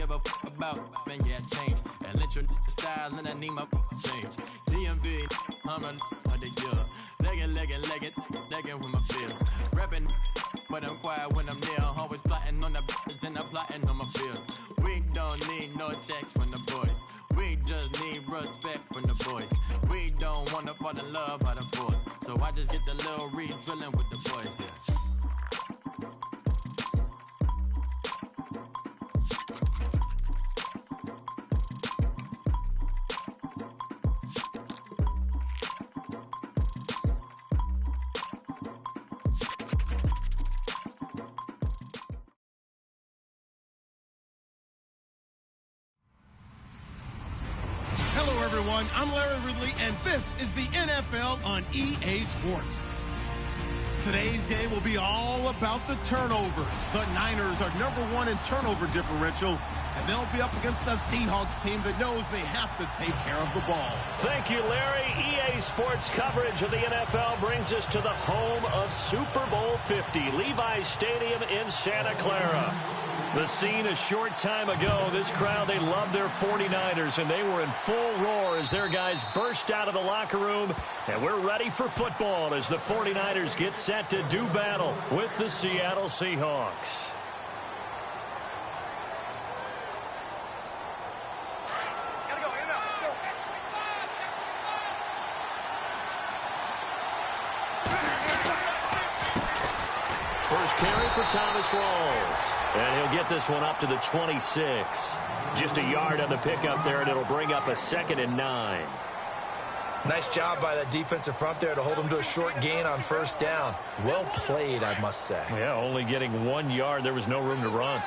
give a about, man, yeah, change. And let your style, and I need my change. DMV, I'm a of the year. Legging with my feels. Rapping, but I'm quiet when I'm near. Always plotting on the b****s and I'm plotting on my feels. We don't need no checks from the boys. We just need respect from the boys. We don't wanna fall in love by the force. So I just get the little re-drilling with the boys, yeah. I'm Larry Ridley, and this is the NFL on EA Sports. Today's game will be all about the turnovers. The Niners are #1 in turnover differential, and they'll be up against the Seahawks team that knows they have to take care of the ball. Thank you, Larry. EA Sports coverage of the NFL brings us to the home of Super Bowl 50, Levi's Stadium in Santa Clara. The scene a short time ago, this crowd, they loved their 49ers, and they were in full roar as their guys burst out of the locker room. And we're ready for football as the 49ers get set to do battle with the Seattle Seahawks. First carry for Thomas Rawls. And he'll get this one up to the 26. Just a yard on the pickup there, and it'll bring up a 2nd and 9. Nice job by that defensive front there to hold him to a short gain on first down. Well played, I must say. Yeah, only getting 1 yard. There was no room to run.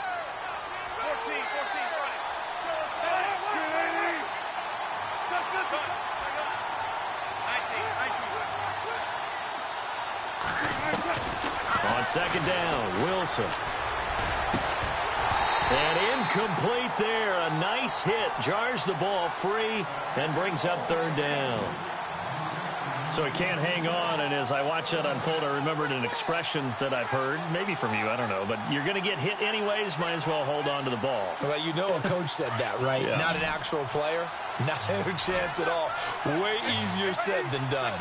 On 2nd down, Wilson. And incomplete there. A nice hit. Jars the ball free and brings up 3rd down. So he can't hang on. And as I watch that unfold, I remembered an expression that I've heard, maybe from you, I don't know. But you're going to get hit anyways. Might as well hold on to the ball. Well, you know a coach said that, right? Yeah. Not an actual player. Not a chance at all. Way easier said than done.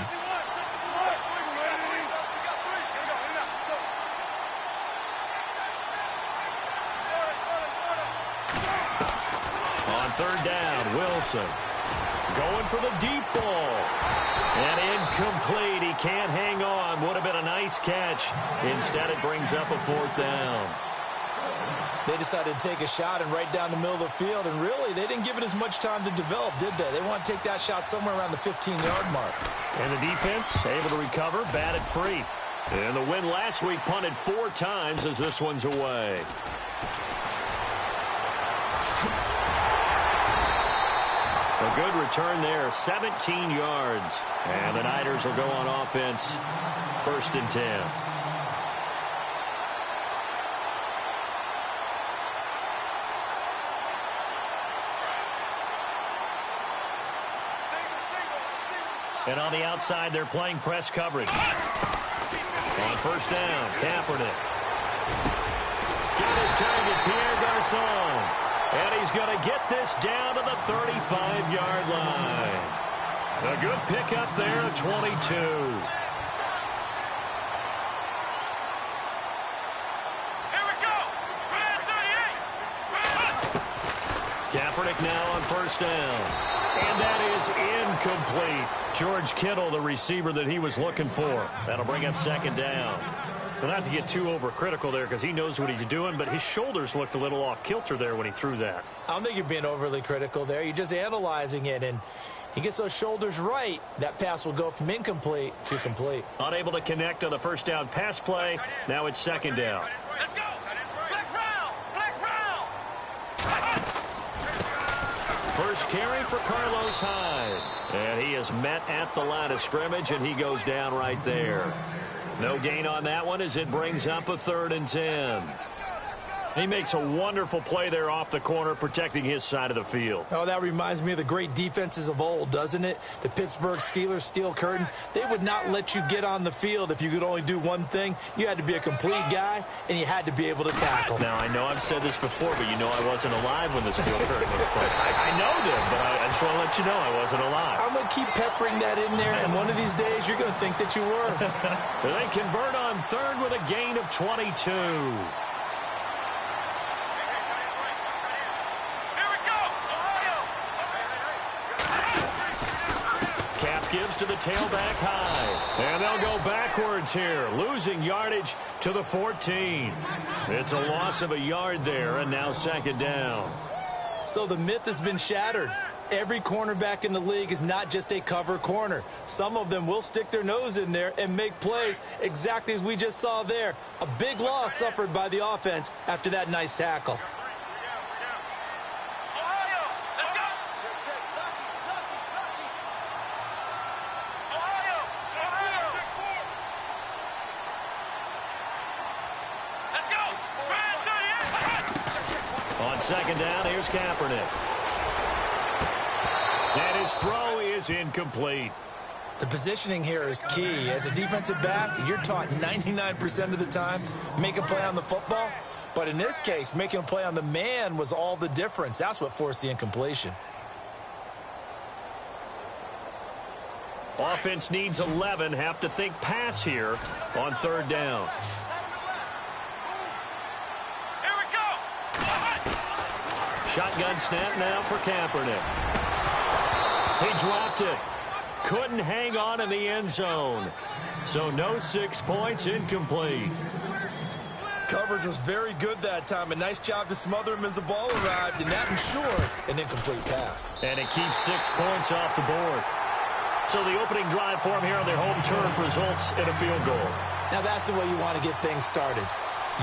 On 3rd down, Wilson going for the deep ball. And incomplete. He can't hang on. Would have been a nice catch. Instead, it brings up a 4th down. They decided to take a shot and right down the middle of the field. And really, they didn't give it as much time to develop, did they? They want to take that shot somewhere around the 15-yard mark. And the defense able to recover, batted free. And the win last week punted 4 times as this one's away. A good return there, 17 yards. And the Niners will go on offense, 1st and 10. And on the outside, they're playing press coverage. On 1st down, Kaepernick. Got his target, Pierre Garçon. And he's going to get this down to the 35-yard line. A good pickup there at 22. Here we go. Kaepernick now on 1st down. And that is incomplete. George Kittle, the receiver that he was looking for. That'll bring up 2nd down. Well, not to get too overcritical there because he knows what he's doing, but his shoulders looked a little off kilter there when he threw that. I don't think you're being overly critical there. You're just analyzing it, and he gets those shoulders right. That pass will go from incomplete to complete. Unable to connect on the 1st down pass play. Now it's 2nd down. Let's go. Flex round. Flex round. First carry for Carlos Hyde. And he is met at the line of scrimmage, and he goes down right there. No gain on that one as it brings up a 3rd and 10. He makes a wonderful play there off the corner, protecting his side of the field. Oh, that reminds me of the great defenses of old, doesn't it? The Pittsburgh Steelers steel curtain. They would not let you get on the field if you could only do one thing. You had to be a complete guy, and you had to be able to tackle. Now, I know I've said this before, but you know I wasn't alive when the steel curtain was played. I know that, but I just want to let you know I wasn't alive. I'm going to keep peppering that in there, and one of these days you're going to think that you were. They convert on third with a gain of 22. Gives to the tailback high. And they'll go backwards here, losing yardage to the 14. It's a loss of a yard there, and now second down. So the myth has been shattered. Every cornerback in the league is not just a cover corner. Some of them will stick their nose in there and make plays exactly as we just saw there. A big loss suffered by the offense after that nice tackle. Second down, here's Kaepernick. And his throw is incomplete. The positioning here is key. As a defensive back, you're taught 99% of the time, make a play on the football. But in this case, making a play on the man was all the difference. That's what forced the incompletion. Offense needs 11. Have to think pass here on third down. Shotgun snap now for Kaepernick. He dropped it. Couldn't hang on in the end zone. So no 6 points, incomplete. Coverage was very good that time. A nice job to smother him as the ball arrived, and that ensured an incomplete pass. And it keeps 6 points off the board. So the opening drive for him here on their home turf results in a field goal. Now that's the way you want to get things started.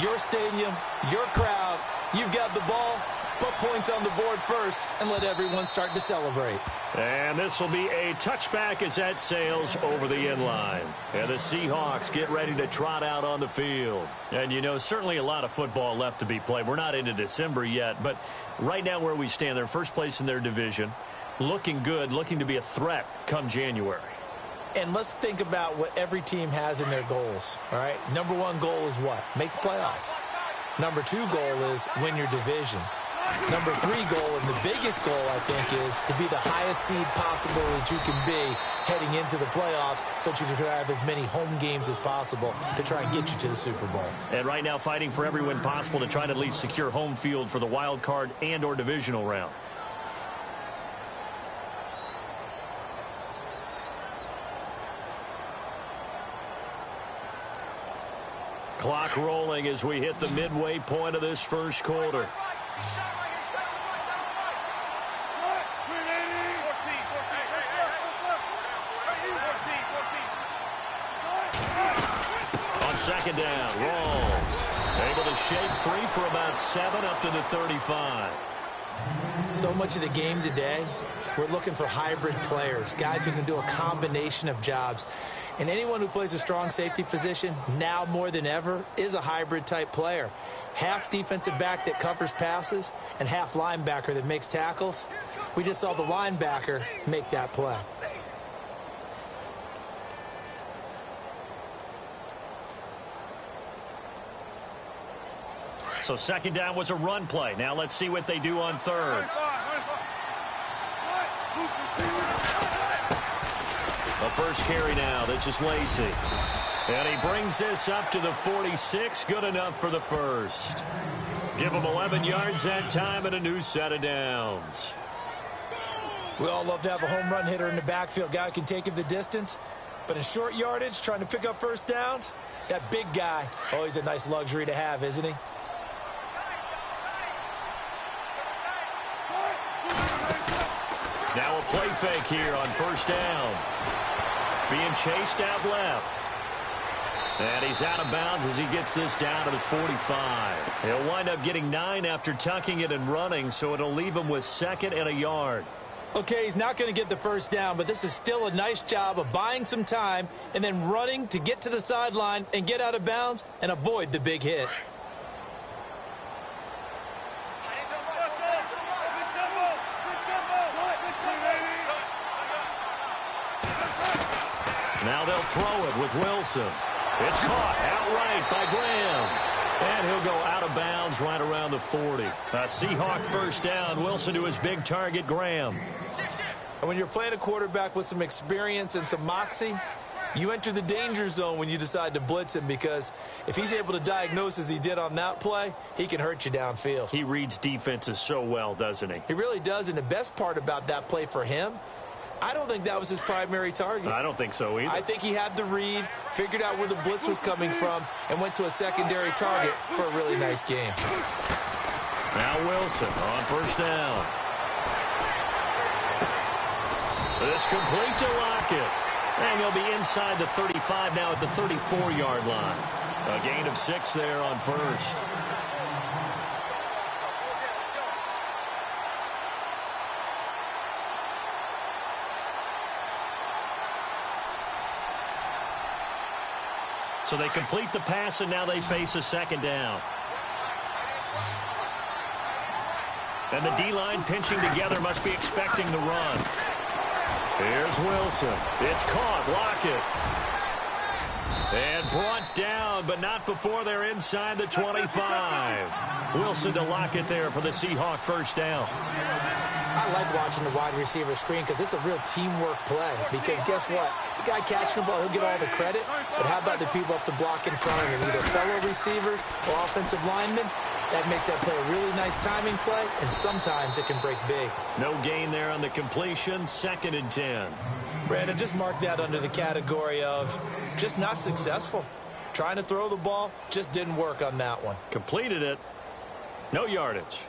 Your stadium, your crowd, you've got the ball. Put points on the board first and let everyone start to celebrate. And this will be a touchback as that sails over the end line. And the Seahawks get ready to trot out on the field. And, you know, certainly a lot of football left to be played. We're not into December yet, but right now where we stand, they're first place in their division. Looking good, looking to be a threat come January. And let's think about what every team has in their goals, all right? Number one goal is what? Make the playoffs. Number two goal is win your division. Number three goal, and the biggest goal, I think, is to be the highest seed possible that you can be heading into the playoffs so that you can have as many home games as possible to try and get you to the Super Bowl. And right now fighting for every win possible to try to at least secure home field for the wild card and or divisional round. Clock rolling as we hit the midway point of this first quarter. Second down, Rawls able to shake free for about 7 up to the 35. So much of the game today, we're looking for hybrid players, guys who can do a combination of jobs. And anyone who plays a strong safety position, now more than ever, is a hybrid type player. Half defensive back that covers passes and half linebacker that makes tackles. We just saw the linebacker make that play. So second down was a run play. Now let's see what they do on third. The first carry now. This is Lacey. And he brings this up to the 46. Good enough for the first. Give him 11 yards that time and a new set of downs. We all love to have a home run hitter in the backfield. Guy who can take it the distance. But in short yardage, trying to pick up first downs, that big guy, always a nice luxury to have, isn't he? Now a play fake here on first down. Being chased out left. And he's out of bounds as he gets this down to the 45. He'll wind up getting 9 after tucking it and running, so it'll leave him with 2nd and a yard. Okay, he's not going to get the first down, but this is still a nice job of buying some time and then running to get to the sideline and get out of bounds and avoid the big hit. they'll throw it with Wilson. It's caught outright by Graham. And he'll go out of bounds right around the 40. A Seahawk first down. Wilson to his big target, Graham. And when you're playing a quarterback with some experience and some moxie, you enter the danger zone when you decide to blitz him, because if he's able to diagnose as he did on that play, he can hurt you downfield. He reads defenses so well, doesn't he? He really does, and the best part about that play for him, I don't think that was his primary target. I don't think so either. I think he had the read, figured out where the blitz was coming from, and went to a secondary target for a really nice game. Now Wilson on first down. This complete to Lockett. And he'll be inside the 35 now at the 34-yard line. A gain of 6 there on first. So they complete the pass, and now they face a second down. And the D-line pinching together must be expecting the run. Here's Wilson. It's caught. Lockett. And brought down, but not before they're inside the 25. Wilson to Lockett there for the Seahawk first down. I like watching the wide receiver screen because it's a real teamwork play. Because guess what? The guy catching the ball, he'll get all the credit. But how about the people up to block in front of him, either fellow receivers or offensive linemen? That makes that play a really nice timing play, and sometimes it can break big. No gain there on the completion, 2nd and 10. Brandon, just mark that under the category of just not successful. Trying to throw the ball, just didn't work on that one. Completed it. No yardage.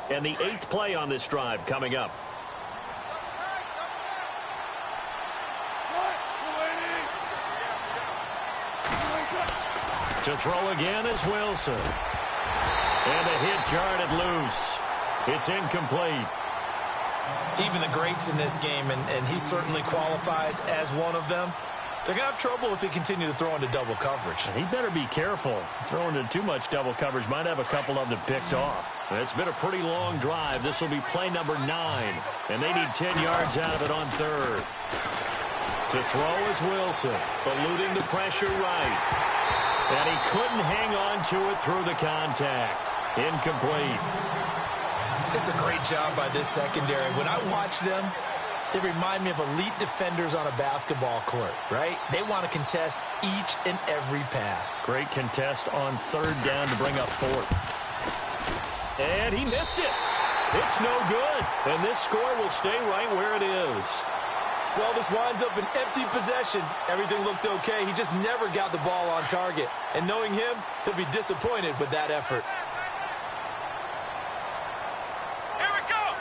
And the 8th play on this drive coming up. To throw again is Wilson. And a hit jarred loose. It's incomplete. Even the greats in this game, and he certainly qualifies as one of them, they're going to have trouble if they continue to throw into double coverage. He better be careful. Throwing into too much double coverage might have a couple of them picked off. It's been a pretty long drive. This will be play number 9. And they need 10 yards out of it on 3rd. To throw is Wilson, eluding the pressure right. And he couldn't hang on to it through the contact. Incomplete. It's a great job by this secondary. When I watch them, they remind me of elite defenders on a basketball court, right? They want to contest each and every pass. Great contest on 3rd down to bring up 4th. And he missed it. It's no good. And this score will stay right where it is. Well, this winds up an empty possession. Everything looked okay. He just never got the ball on target. And knowing him, he'll be disappointed with that effort. Here we go.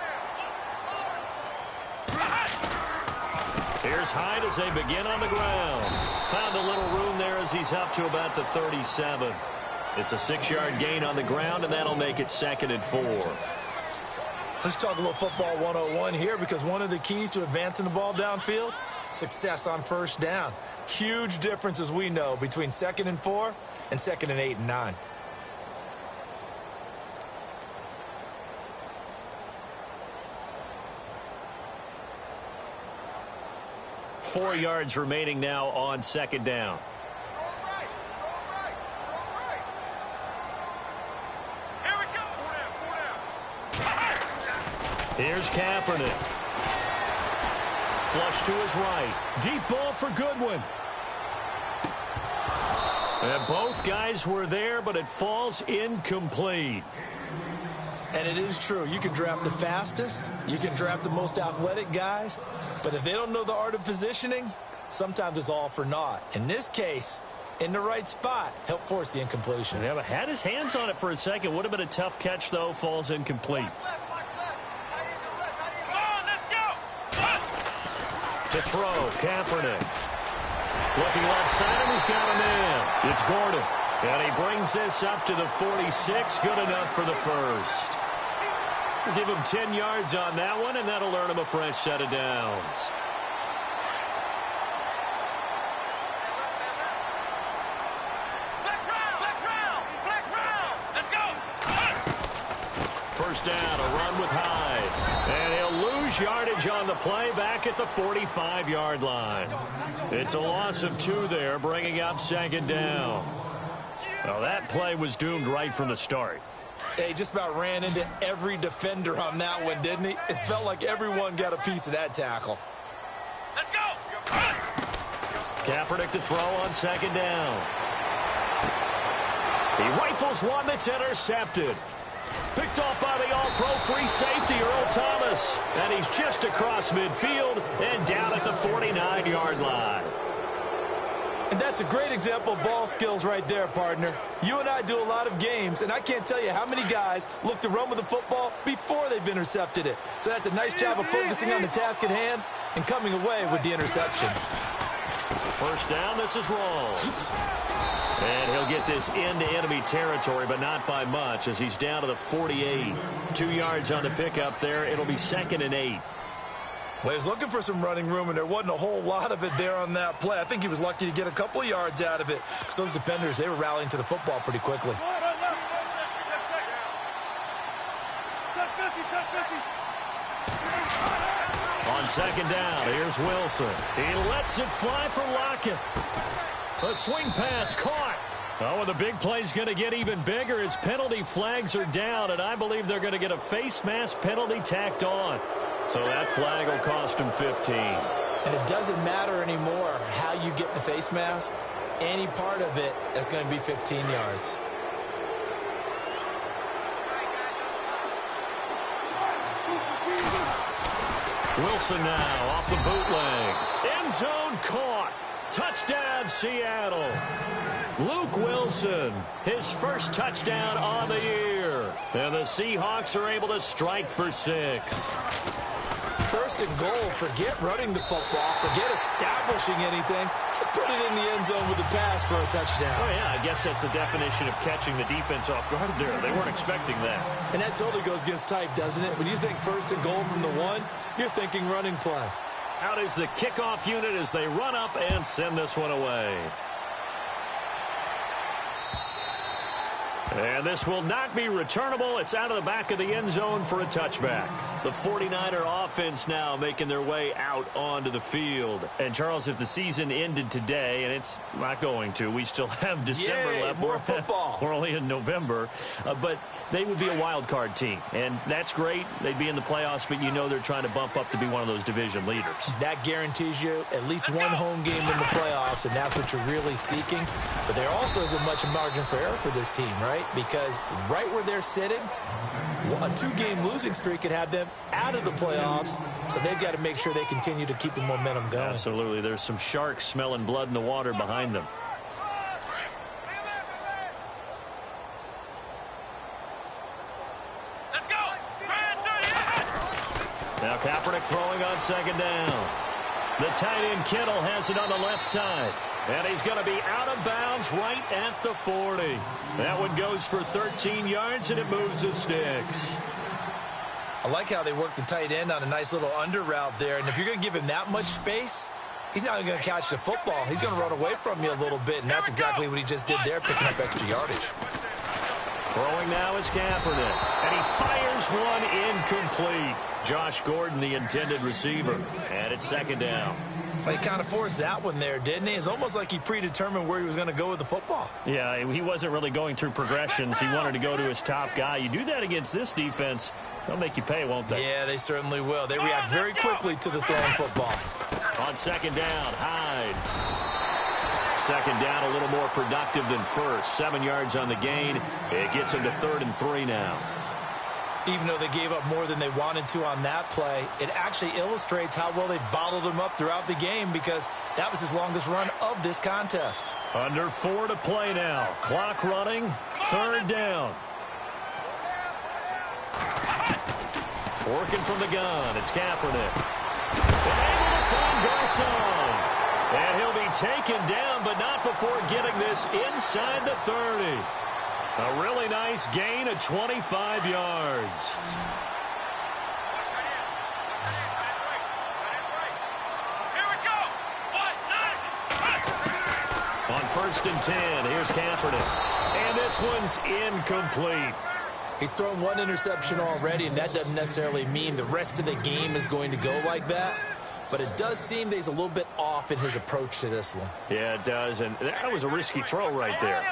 Here's Hyde as they begin on the ground. Found a little room there as he's up to about the 37. It's a 6-yard gain on the ground, and that'll make it 2nd and 4. Let's talk a little football 101 here, because one of the keys to advancing the ball downfield, success on first down. Huge difference, as we know, between 2nd and 4 and 2nd and 8 and 9. Four yards remaining now on 2nd down. Here's Kaepernick. Flush to his right. Deep ball for Goodwin. And both guys were there, but it falls incomplete. And it is true. You can draft the fastest. You can draft the most athletic guys. But if they don't know the art of positioning, sometimes it's all for naught. In this case, in the right spot, helped force the incompletion. Yeah, but had his hands on it for a second. Would have been a tough catch, though. Falls incomplete. To throw, Kaepernick. Looking left side, and he's got a man. It's Gordon. And he brings this up to the 46. Good enough for the first. We'll give him 10 yards on that one, and that'll earn him a fresh set of downs. first down, a run with Hyde. And he'll lose yardage on the play back at the 45-yard line. It's a loss of 2 there, bringing up second down. Well, that play was doomed right from the start. He just about ran into every defender on that one, didn't he? It felt like everyone got a piece of that tackle. Let's go. Kaepernick to throw on second down. He rifles one that's intercepted. Picked off by the all-pro free safety, Earl Thomas. And he's just across midfield and down at the 49-yard line. And that's a great example of ball skills right there, partner. You and I do a lot of games, and I can't tell you how many guys look to run with the football before they've intercepted it. So that's a nice job of focusing on the task at hand and coming away with the interception. First down, this is Rawls. And he'll get this into enemy territory, but not by much, as he's down to the 48. 2 yards on the pickup there. It'll be 2nd and 8. Well, he was looking for some running room, and there wasn't a whole lot of it there on that play. I think he was lucky to get a couple of yards out of it, because those defenders, they were rallying to the football pretty quickly. On second down, here's Wilson. He lets it fly for Lockett. A swing pass caught. Oh, and the big play's going to get even bigger as penalty flags are down, and I believe they're going to get a face mask penalty tacked on. So that flag will cost him 15. And it doesn't matter anymore how you get the face mask. Any part of it is going to be 15 yards. Wilson now off the bootleg. End zone caught. Touchdown, Seattle. Luke Wilson, his first touchdown on the year. And the Seahawks are able to strike for 6. First and goal, forget running the football, forget establishing anything. Just put it in the end zone with the pass for a touchdown. Oh, yeah, I guess that's the definition of catching the defense off guard there. They weren't expecting that. And that totally goes against type, doesn't it? When you think first and goal from the 1, you're thinking running play. Out is the kickoff unit as they run up and send this one away. And this will not be returnable. It's out of the back of the end zone for a touchback. The 49er offense now making their way out onto the field. And, Charles, if the season ended today, and it's not going to, we still have December left. More football. We're only in November. But they would be a wild card team. And that's great. They'd be in the playoffs, but you know they're trying to bump up to be one of those division leaders. That guarantees you at least one home game in the playoffs, and that's what you're really seeking. But there also isn't much margin for error for this team, right? Because right where they're sitting, a 2-game losing streak could have them out of the playoffs, so they've got to make sure they continue to keep the momentum going. Absolutely. There's some sharks smelling blood in the water behind them. Let's go. Now Kaepernick throwing on second down. The tight end Kittle has it on the left side. And he's going to be out of bounds right at the 40. That one goes for 13 yards, and it moves the sticks. I like how they work the tight end on a nice little under route there. And if you're going to give him that much space, he's not going to catch the football. He's going to run away from you a little bit, and that's exactly what he just did there, picking up extra yardage. Throwing now is Kaepernick, and he fires one incomplete. Josh Gordon, the intended receiver, and it's second down. Well, he kind of forced that one there, didn't he? It's almost like he predetermined where he was going to go with the football. Yeah, he wasn't really going through progressions. He wanted to go to his top guy. You do that against this defense, they'll make you pay, won't they? Yeah, they certainly will. They react very quickly to the throwing football. On second down, Hyde. Second down, a little more productive than first. 7 yards on the gain. It gets him to 3rd and 3 now. Even though they gave up more than they wanted to on that play, it actually illustrates how well they bottled him up throughout the game, because that was his longest run of this contest. Under 4 to play now. Clock running. 3rd down. Working from the gun. It's Kaepernick. Able to find Garcon. And he'll be taken down, but not before getting this inside the 30. A really nice gain of 25 yards. Here we go. 1, 9. On 1st and 10, here's Kaepernick. And this one's incomplete. He's thrown one interception already, and that doesn't necessarily mean the rest of the game is going to go like that. But it does seem that he's a little bit off in his approach to this one. Yeah, it does, and that was a risky throw right there.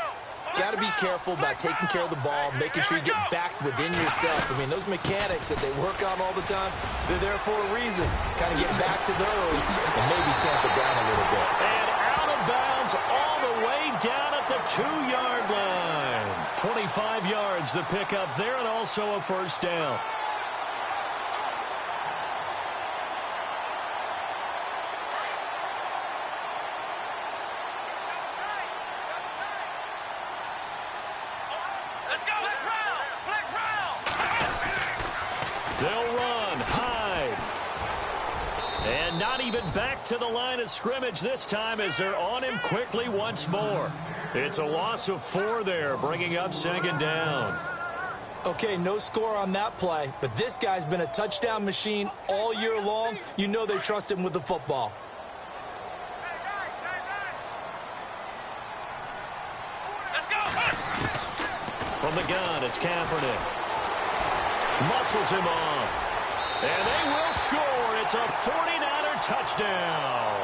Got to be careful about taking care of the ball, making sure you get back within yourself. I mean, those mechanics that they work on all the time, they're there for a reason. Kind of get back to those and maybe tamp it down a little bit. And out of bounds all the way down at the 2-yard line. 25 yards the pickup there, and also a first down. They'll run, hide. And not even back to the line of scrimmage this time as they're on him quickly once more. It's a loss of 4 there, bringing up second down. Okay, no score on that play, but this guy's been a touchdown machine all year long. You know they trust him with the football. From the gun, it's Kaepernick. Muscles him off. And they will score. It's a 49er touchdown.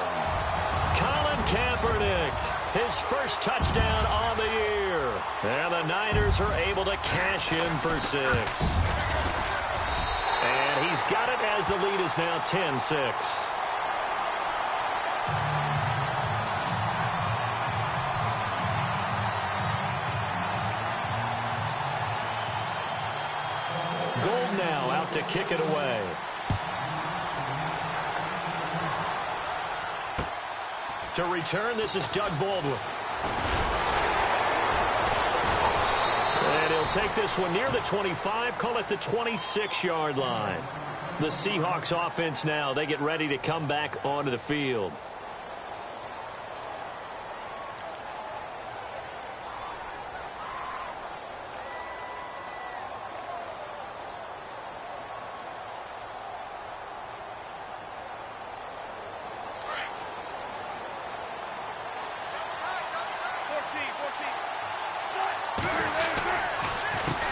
Colin Kaepernick, his first touchdown on the year. And the Niners are able to cash in for 6. And he's got it as the lead is now 10-6. To kick it away. To return, this is Doug Baldwin. And he'll take this one near the 25, call it the 26-yard line. The Seahawks offense now, they get ready to come back onto the field.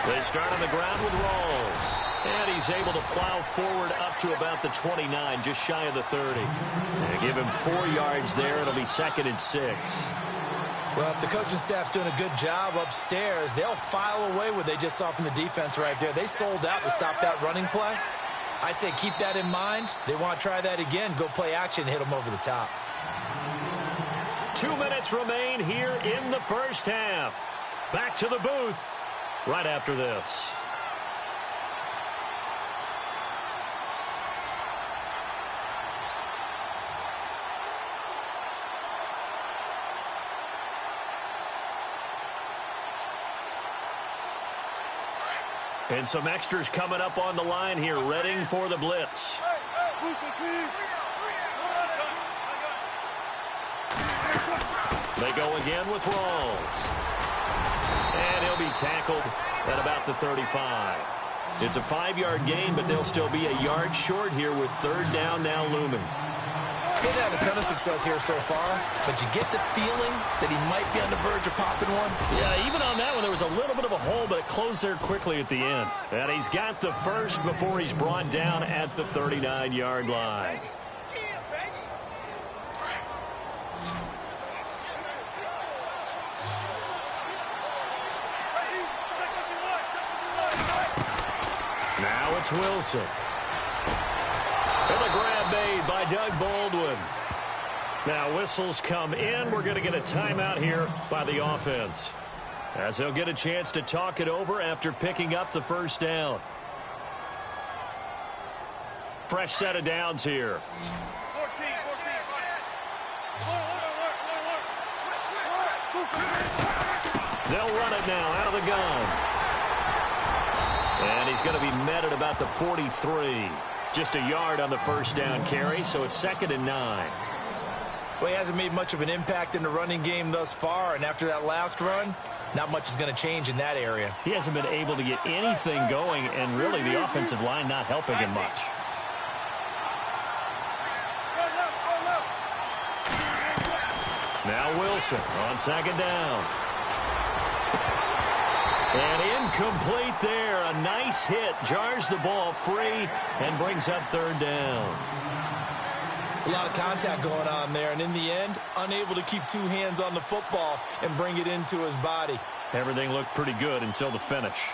They start on the ground with Rawls. And he's able to plow forward up to about the 29, just shy of the 30. They give him 4 yards there. It'll be 2nd and 6. Well, if the coaching staff's doing a good job upstairs, they'll file away what they just saw from the defense right there. They sold out to stop that running play. I'd say keep that in mind. They want to try that again. Go play action, hit them over the top. 2 minutes remain here in the first half. Back to the booth right after this. And some extras coming up on the line here, readying for the blitz. They go again with Rawls. And he'll be tackled at about the 35. It's a 5-yard gain, but they'll still be a yard short here with 3rd down now looming. He's had a ton of success here so far, but you get the feeling that he might be on the verge of popping one. Yeah, even on that one, there was a little bit of a hole, but it closed there quickly at the end. And he's got the first before he's brought down at the 39-yard line. Now it's Wilson. And the grab made by Doug Baldwin. Now whistles come in. We're going to get a timeout here by the offense, as they'll get a chance to talk it over after picking up the first down. Fresh set of downs here. They'll run it now out of the gun. And he's going to be met at about the 43. Just a yard on the first down carry, so it's 2nd and 9. Well, he hasn't made much of an impact in the running game thus far, and after that last run, not much is going to change in that area. He hasn't been able to get anything going, and really the offensive line not helping him much. Now Wilson on 2nd down. And incomplete there. A nice hit. Jars the ball free and brings up third down. It's a lot of contact going on there, and in the end, unable to keep two hands on the football and bring it into his body. Everything looked pretty good until the finish.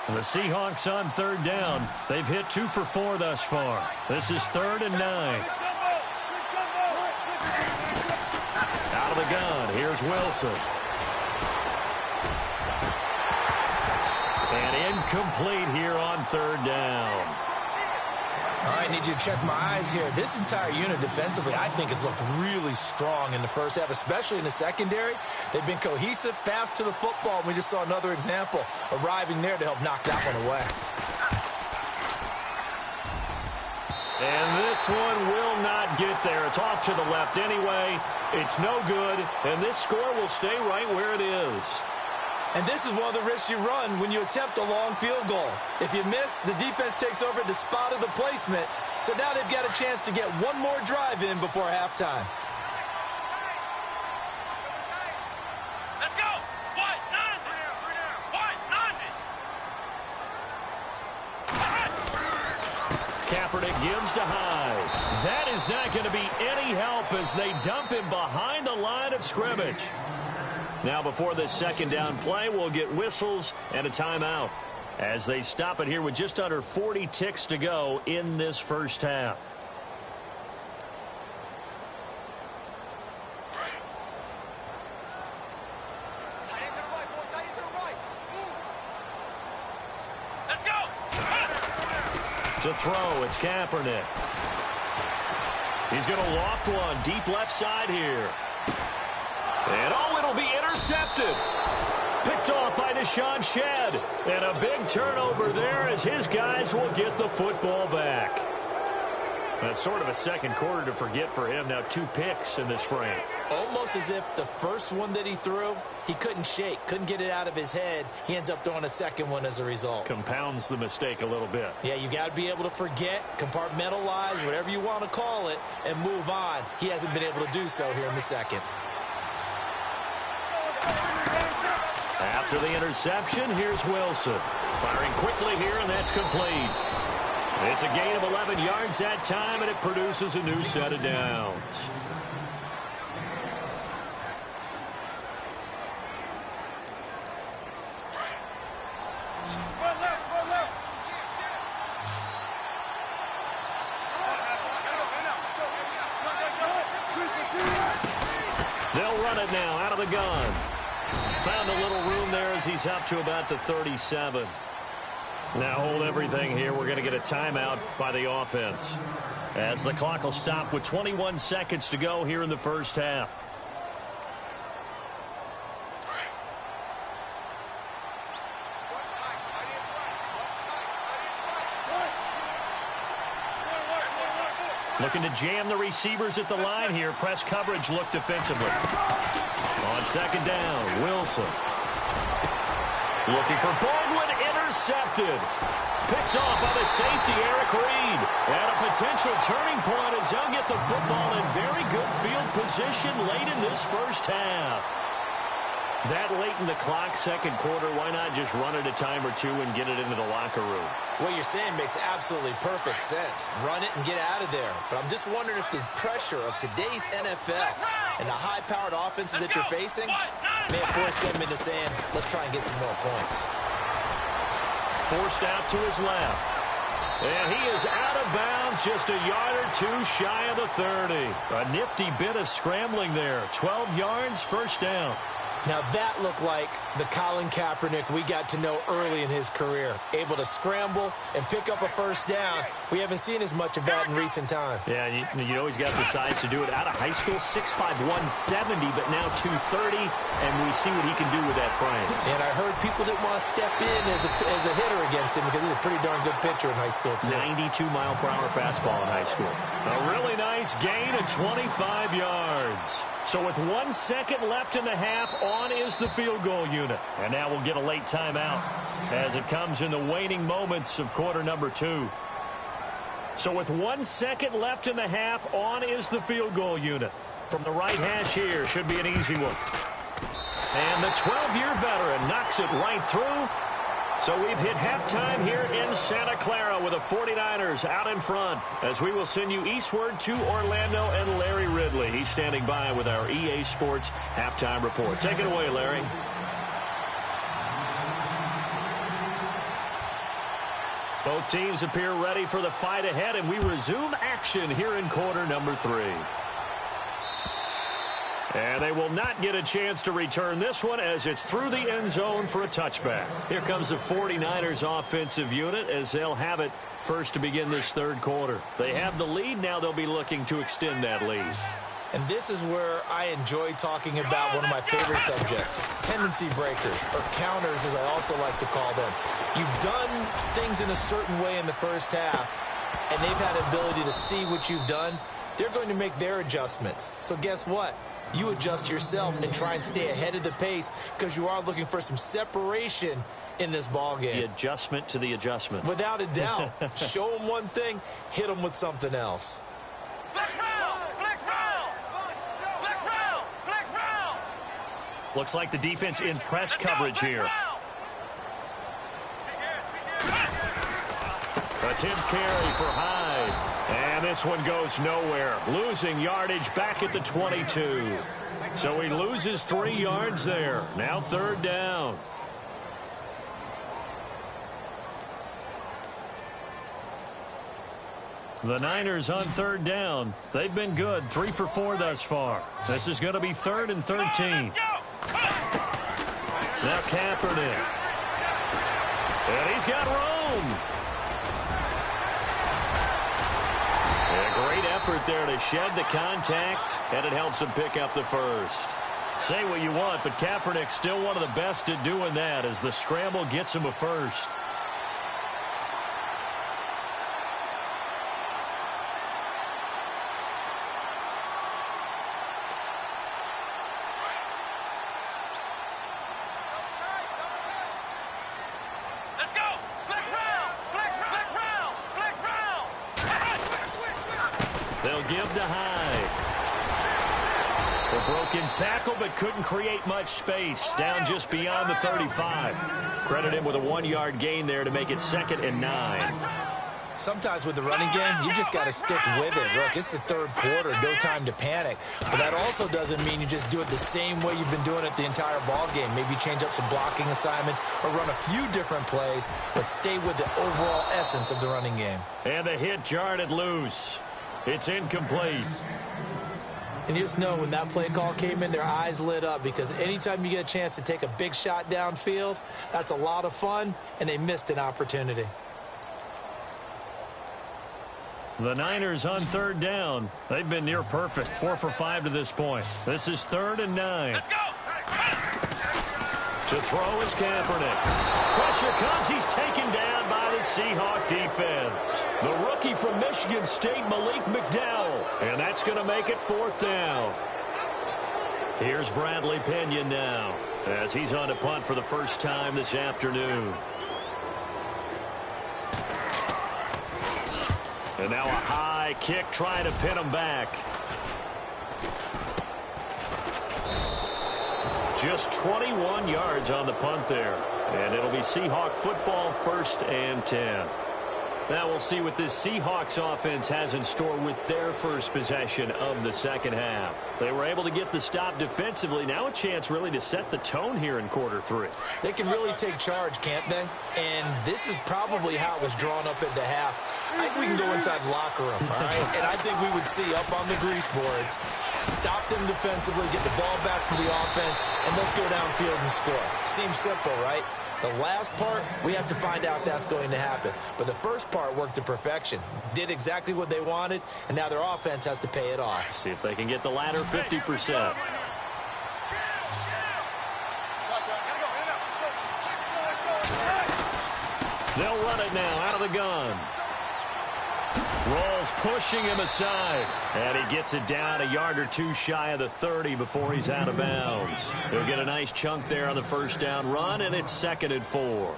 And the Seahawks on third down. They've hit 2 for 4 thus far. This is 3rd and 9. Out of the gun, here's Wilson. And incomplete here on third down. All right, I need you to check my eyes here. This entire unit defensively, I think, has looked really strong in the first half, especially in the secondary. They've been cohesive, fast to the football. We just saw another example arriving there to help knock that one away. And this one will not get there. It's off to the left anyway. It's no good, and this score will stay right where it is. And this is one of the risks you run when you attempt a long field goal. If you miss, the defense takes over the spot of the placement. So now they've got a chance to get one more drive in before halftime. Let's go. White, 90. Kaepernick gives to Hyde. That is not going to be any help as they dump him behind the line of scrimmage. Now before this second down play, we'll get whistles and a timeout as they stop it here with just under 40 ticks to go in this first half. Let's go. To throw, it's Kaepernick. He's going to loft one deep left side here. And it'll be intercepted. Picked off by Deshaun Shedd. And a big turnover there as his guys will get the football back. That's sort of a second quarter to forget for him. Now 2 picks in this frame. Almost as if the first one that he threw, he couldn't shake, couldn't get it out of his head. He ends up throwing a second one as a result. Compounds the mistake a little bit. Yeah, you got to be able to forget, compartmentalize, whatever you want to call it, and move on. He hasn't been able to do so here in the second. After the interception, here's Wilson. Firing quickly here, and that's complete. It's a gain of 11 yards that time, and it produces a new set of downs. They'll run it now out of the gun. Found a little room there as he's up to about the 37. Now hold everything here. We're going to get a timeout by the offense as the clock will stop with 21 seconds to go here in the first half. Looking to jam the receivers at the line here. Press coverage look defensively. On second down, Wilson. Looking for Baldwin, intercepted. Picked off by the safety, Eric Reed. And a potential turning point as they'll get the football in very good field position late in this first half. That late in the clock, second quarter, why not just run it a time or two and get it into the locker room? What you're saying makes absolutely perfect sense. Run it and get out of there. But I'm just wondering if the pressure of today's NFL and the high-powered offenses that you're facing may have forced them into saying, let's try and get some more points. Forced out to his left. And he is out of bounds, just a yard or two shy of the 30. A nifty bit of scrambling there. 12 yards, first down. Now that looked like the Colin Kaepernick we got to know early in his career. Able to scramble and pick up a first down. We haven't seen as much of that in recent time. Yeah, you always got the size to do it. Out of high school, 6'5", 170, but now 230, and we see what he can do with that frame. And I heard people didn't want to step in as a hitter against him because he's a pretty darn good pitcher in high school, too. 92-mile-per-hour fastball in high school. A really nice gain of 25 yards. So with 1 second left in the half, on is the field goal unit. And now we'll get a late timeout as it comes in the waning moments of quarter number 2. So with 1 second left in the half, on is the field goal unit. From the right hash here, should be an easy one. And the 12-year veteran knocks it right through. So we've hit halftime here in Santa Clara with the 49ers out in front, as we will send you eastward to Orlando and Larry Ridley. He's standing by with our EA Sports halftime report. Take it away, Larry. Both teams appear ready for the fight ahead, and we resume action here in quarter number 3. And they will not get a chance to return this one as it's through the end zone for a touchback. Here comes the 49ers offensive unit as they'll have it first to begin this third quarter. They have the lead. Now they'll be looking to extend that lead. And this is where I enjoy talking about one of my favorite subjects, tendency breakers, or counters as I also like to call them. You've done things in a certain way in the first half, and they've had the ability to see what you've done. They're going to make their adjustments. So guess what? You adjust yourself and try and stay ahead of the pace because you are looking for some separation in this ball game. The adjustment to the adjustment. Without a doubt. Show them one thing, hit them with something else. Flex round! Flex round! Flex round! Flex round! Looks like the defense in press coverage here. Attempt carry for Hyde. And this one goes nowhere. Losing yardage back at the 22. So he loses 3 yards there. Now third down. The Niners on third down. They've been good. 3 for 4 thus far. This is going to be 3rd and 13. Now Kaepernick. And he's got room. A great effort there to shed the contact, and it helps him pick up the first. Say what you want, but Kaepernick's still one of the best at doing that as the scramble gets him a first. Let's go! Flex round! Flex round! Flex round! They'll give to Hyde. The broken tackle, but couldn't create much space. Down just beyond the 35. Credit him with a 1-yard gain there to make it 2nd and 9. Sometimes with the running game, you just got to stick with it. Look, it's the third quarter, no time to panic. But that also doesn't mean you just do it the same way you've been doing it the entire ball game. Maybe change up some blocking assignments or run a few different plays, but stay with the overall essence of the running game. And the hit jarred it loose. It's incomplete. And you just know when that play call came in, their eyes lit up because anytime you get a chance to take a big shot downfield, that's a lot of fun, and they missed an opportunity. The Niners on third down. They've been near perfect. 4 for 5 to this point. This is 3rd and 9. Let's go! To throw is Kaepernick. Pressure comes. He's taken down by the Seahawk defense. The rookie from Michigan State, Malik McDowell. And that's going to make it 4th down. Here's Bradley Pinion now as he's on to punt for the first time this afternoon. And now a high kick trying to pin him back. Just 21 yards on the punt there. And it'll be Seahawk football, 1st and 10. Now we'll see what this Seahawks offense has in store with their first possession of the second half. They were able to get the stop defensively. Now a chance really to set the tone here in quarter 3. They can really take charge, can't they? And this is probably how it was drawn up at the half. I think we can go inside the locker room, all right? And I think we would see up on the grease boards, stop them defensively, get the ball back for the offense, and let's go downfield and score. Seems simple, right? The last part, we have to find out that's going to happen. But the first part worked to perfection. Did exactly what they wanted, and now their offense has to pay it off. See if they can get the latter 50%. They'll run it now out of the gun. Rolls pushing him aside. And he gets it down a yard or 2 shy of the 30 before he's out of bounds. He'll get a nice chunk there on the first down run, and it's 2nd and 4.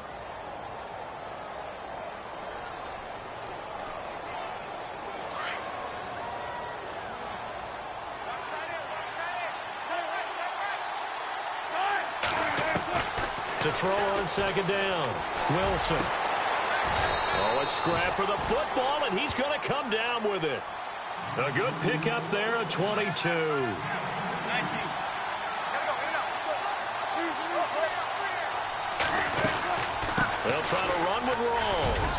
To throw on second down, Wilson. Oh, a scrap for the football, and he's going to come down with it. A good pickup there at 22. They'll try to run with Rawls.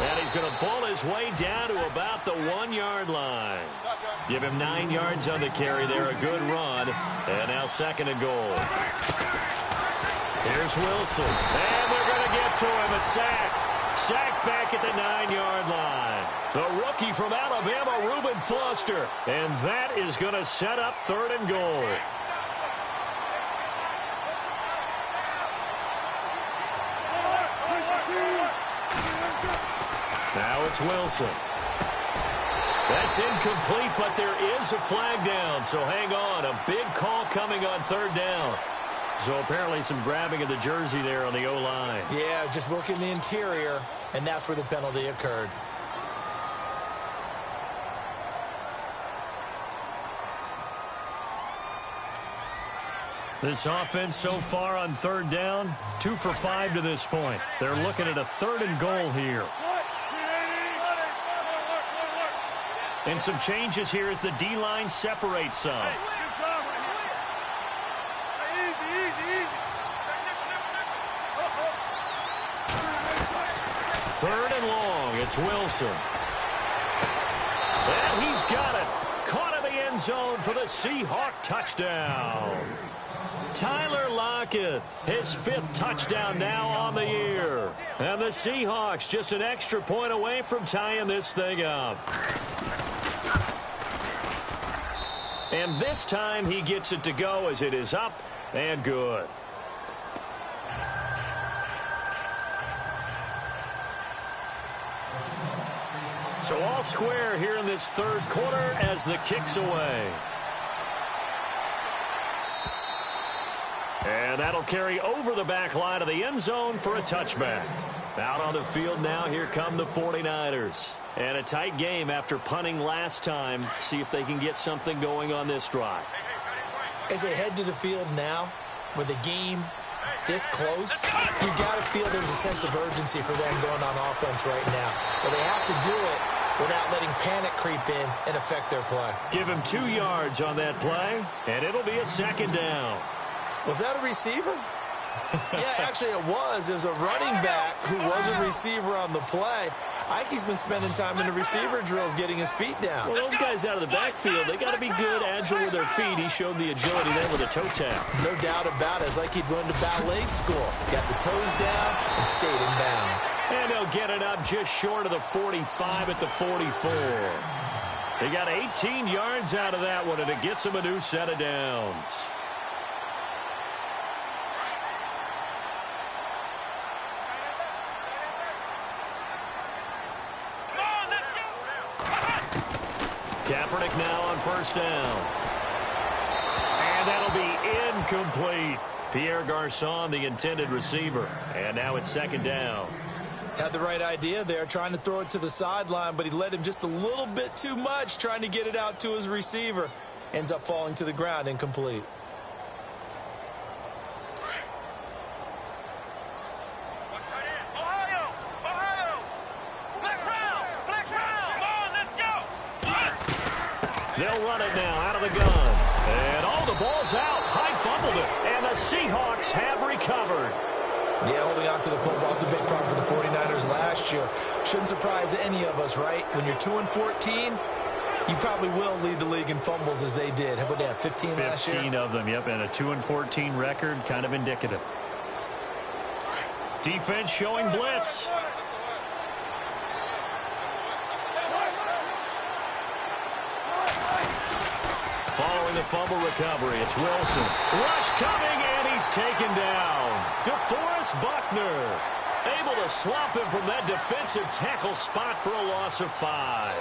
And he's going to pull his way down to about the 1-yard line. Give him 9 yards on the carry there. A good run. And now second and goal. Here's Wilson. And they're going to get to him. A sack. Sack back at the 9-yard line. The rookie from Alabama, Reuben Foster. And that is going to set up third and goal. Now it's Wilson. That's incomplete, but there is a flag down, so hang on. A big call coming on third down. So apparently some grabbing of the jersey there on the O-line. Yeah, just working the interior, and that's where the penalty occurred. This offense so far on third down, 2 for 5 to this point. They're looking at a third and goal here. And some changes here as the D-line separates some. Third and long, it's Wilson. And he's got it. Caught in the end zone for the Seahawk touchdown. Tyler Lockett, his 5th touchdown now on the year. And the Seahawks just an extra point away from tying this thing up. And this time he gets it to go as it is up and good. So all square here in this third quarter as the kick's away. And that'll carry over the back line of the end zone for a touchback. Out on the field now, here come the 49ers. And a tight game after punting last time. See if they can get something going on this drive. As they head to the field now, with the game this close, you got to feel there's a sense of urgency for them going on offense right now. But they have to do it without letting panic creep in and affect their play. Give him 2 yards on that play, and it'll be a second down. Was that a receiver? Yeah, actually it was. It was a running back who was a receiver on the play. Ike's been spending time in the receiver drills getting his feet down. Well, those guys out of the backfield, they got to be good, agile with their feet. He showed the agility there with a toe tap. No doubt about it. It's like he'd run to ballet school. Got the toes down and stayed in bounds. And he'll get it up just short of the 45 at the 44. They got 18 yards out of that one, and it gets him a new set of downs. Kaepernick now on first down. And that'll be incomplete. Pierre Garçon, the intended receiver. And now it's second down. Had the right idea there, trying to throw it to the sideline, but he led him just a little bit too much, trying to get it out to his receiver. Ends up falling to the ground, incomplete. They'll run it now out of the gun. And all the ball's out. Hyde fumbled it. And the Seahawks have recovered. Yeah, holding on to the football is a big problem for the 49ers last year. Shouldn't surprise any of us, right? When you're 2-14, you probably will lead the league in fumbles as they did. How about that, 15 last year? 15 of them, yep. And a 2-14 record, kind of indicative. Defense showing blitz. Following the fumble recovery, it's Wilson. Rush coming, and he's taken down. DeForest Buckner able to swap him from that defensive tackle spot for a loss of 5.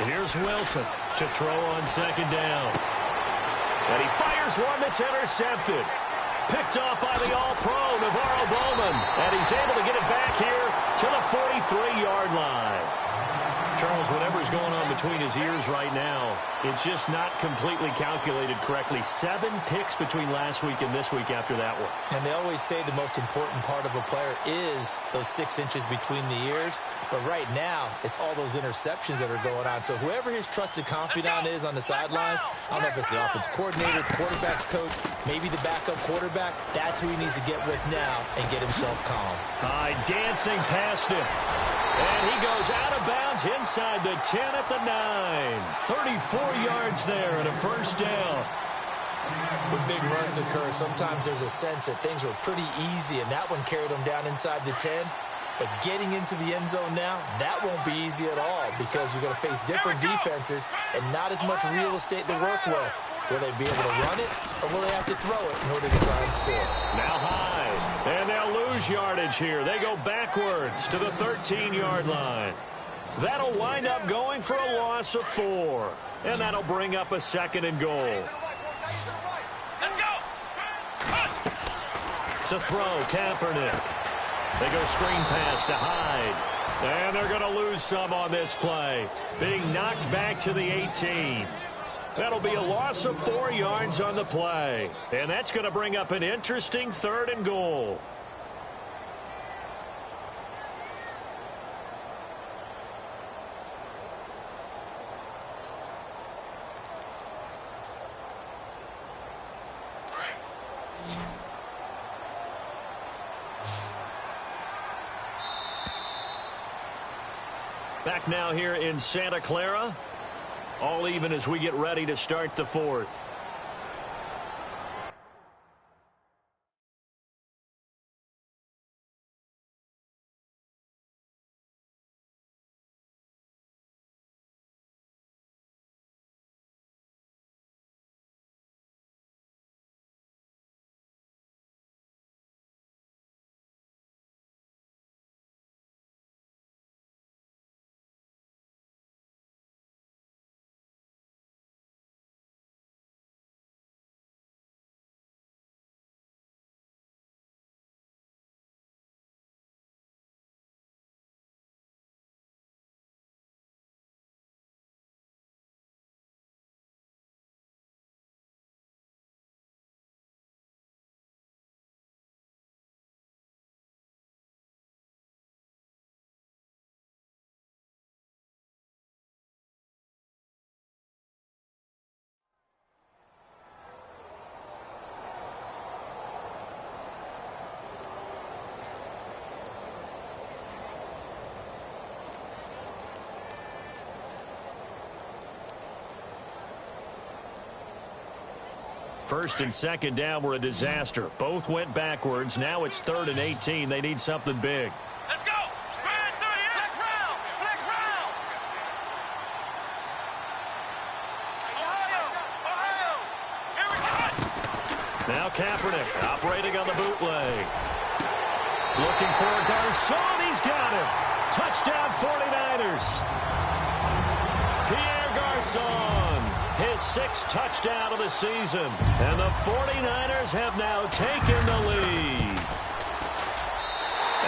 Here's Wilson to throw on second down. And he fires one that's intercepted. Picked off by the All-Pro, Navarro Bowman. And he's able to get it back here to the 43-yard line. Charles, whatever's going on between his ears right now, it's just not completely calculated correctly. 7 picks between last week and this week after that one. And they always say the most important part of a player is those 6 inches between the ears. But right now, it's all those interceptions that are going on. So whoever his trusted confidant is on the sidelines, I don't know if it's the offensive coordinator, the quarterback's coach, maybe the backup quarterback, that's who he needs to get with now and get himself calm. Hyde dancing past him. And he goes out of bounds inside the 10 at the 9. 34 yards there and a first down. When big runs occur, sometimes there's a sense that things were pretty easy, and that one carried them down inside the 10. But getting into the end zone now, that won't be easy at all because you're going to face different defenses and not as much real estate to work with. Will they be able to run it, or will they have to throw it in order to try and score? Now Hyde, and they'll lose yardage here. They go backwards to the 13-yard line. That'll wind up going for a loss of 4, and that'll bring up a 2nd and goal. Let's go. To throw, Kaepernick. They go screen pass to Hyde. And they're going to lose some on this play. Being knocked back to the 18. That'll be a loss of 4 yards on the play. And that's going to bring up an interesting 3rd and goal. Back now here in Santa Clara. All even as we get ready to start the 4th. First and second down were a disaster. Both went backwards. Now it's 3rd and 18. They need something big. Let's go. Flex round. Flex round. Ohio. Here we go. Now Kaepernick operating on the bootleg. Looking for Garcon. He's got him. Touchdown 49ers. Pierre Garcon. His 6th touchdown of the season. And the 49ers have now taken the lead.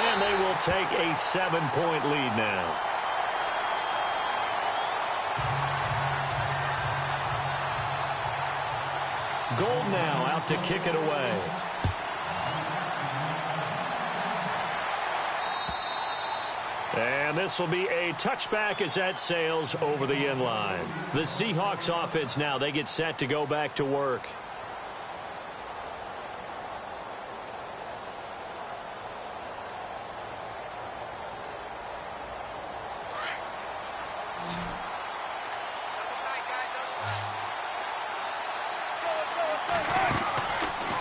And they will take a 7-point lead now. Gold now out to kick it away. And this will be a touchback as that sails over the end line. The Seahawks offense now, they get set to go back to work.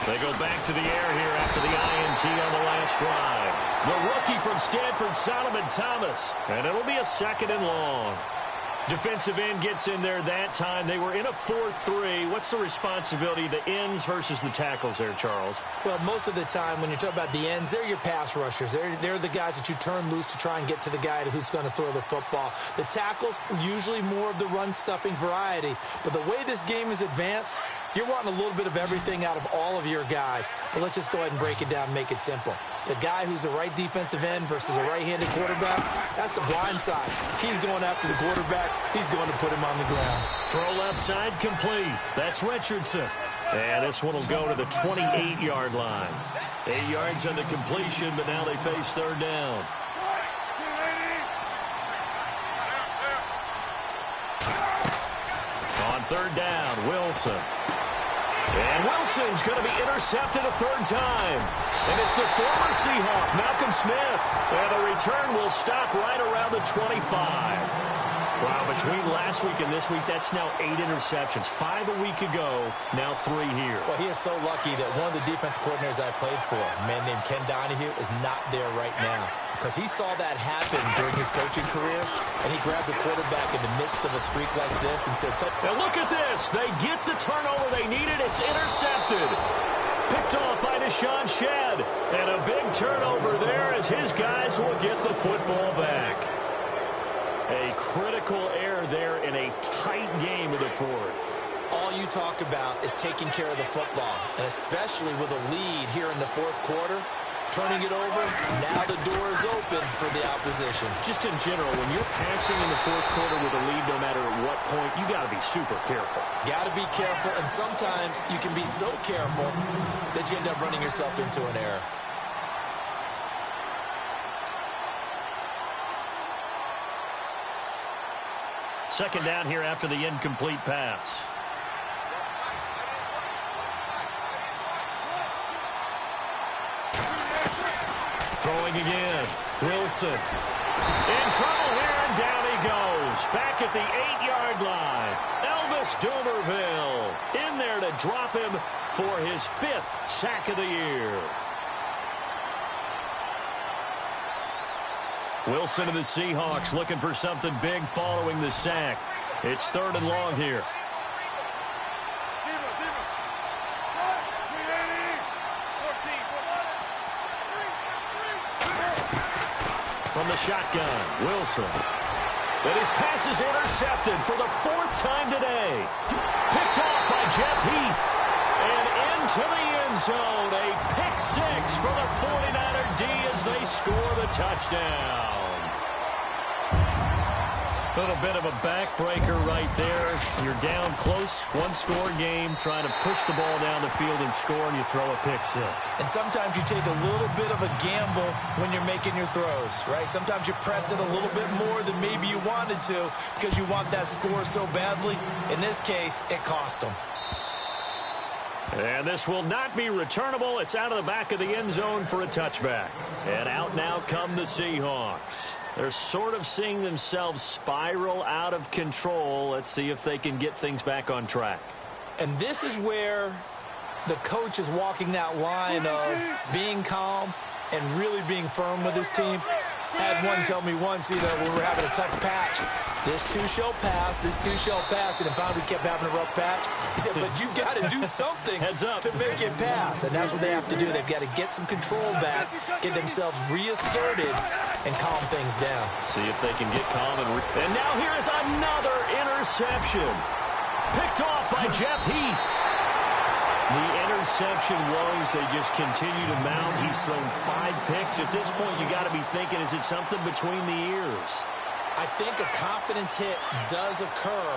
They go back to the air here after the INT on the last drive. The rookie from Stanford, Solomon Thomas. And it'll be a 2nd and long. Defensive end gets in there that time. They were in a 4-3. What's the responsibility of the ends versus the tackles there, Charles? Well, most of the time when you talk about the ends, they're your pass rushers. They're the guys that you turn loose to try and get to the guy who's going to throw the football. The tackles, usually more of the run-stuffing variety. But the way this game is advanced, you're wanting a little bit of everything out of all of your guys. But let's just go ahead and break it down and make it simple. The guy who's the right defensive end versus a right-handed quarterback, that's the blind side. He's going after the quarterback. He's going to put him on the ground. Throw left side complete. That's Richardson. And this one will go to the 28-yard line. 8 yards on the completion, but now they face third down. On third down, Wilson. And Wilson's going to be intercepted a third time. And it's the former Seahawk, Malcolm Smith. And the return will stop right around the 25. Wow, between last week and this week, that's now 8 interceptions. 5 a week ago, now 3 here. Well, he is so lucky that one of the defensive coordinators I played for, a man named Ken Donahue, is not there right now. Because he saw that happen during his coaching career, and he grabbed the quarterback in the midst of a streak like this and said, now look at this. They get the turnover they needed. It's intercepted. Picked off by Deshaun Shedd. And a big turnover there as his guys will get the football back. A critical error there in a tight game of the fourth. All you talk about is taking care of the football, and especially with a lead here in the fourth quarter, turning it over, now the door is open for the opposition. Just in general, when you're passing in the fourth quarter with a lead, no matter at what point, you got to be super careful. Got to be careful, and sometimes you can be so careful that you end up running yourself into an error. Second down here after the incomplete pass. Throwing again. Wilson. In trouble here, and down he goes. Back at the 8-yard line. Elvis Dumerville in there to drop him for his 5th sack of the year. Wilson and the Seahawks looking for something big following the sack. It's third and long here. From the shotgun, Wilson. And his pass is intercepted for the 4th time today. Picked off by Jeff Heath. And into the end zone. A pick 6 for the 49er D as they score the touchdown. A little bit of a backbreaker right there. You're down close, one-score game, trying to push the ball down the field and score, and you throw a pick 6. And sometimes you take a little bit of a gamble when you're making your throws, right? Sometimes you press it a little bit more than maybe you wanted to because you want that score so badly. In this case, it cost them. And this will not be returnable. It's out of the back of the end zone for a touchback. And out now come the Seahawks. They're sort of seeing themselves spiral out of control. Let's see if they can get things back on track. And this is where the coach is walking that line of being calm and really being firm with his team. I had one tell me once, when we were having a tough patch, this too shall pass, this too shall pass, and finally we kept having a rough patch. He said, but you got to do something to make it pass, and that's what they have to do. They've got to get some control back, get themselves reasserted, and calm things down. See if they can get calm. And now here is another interception. Picked off by Jeff Heath. The interception woes, they just continue to mount. He's thrown 5 picks. At this point, you got to be thinking, is it something between the ears? I think a confidence hit does occur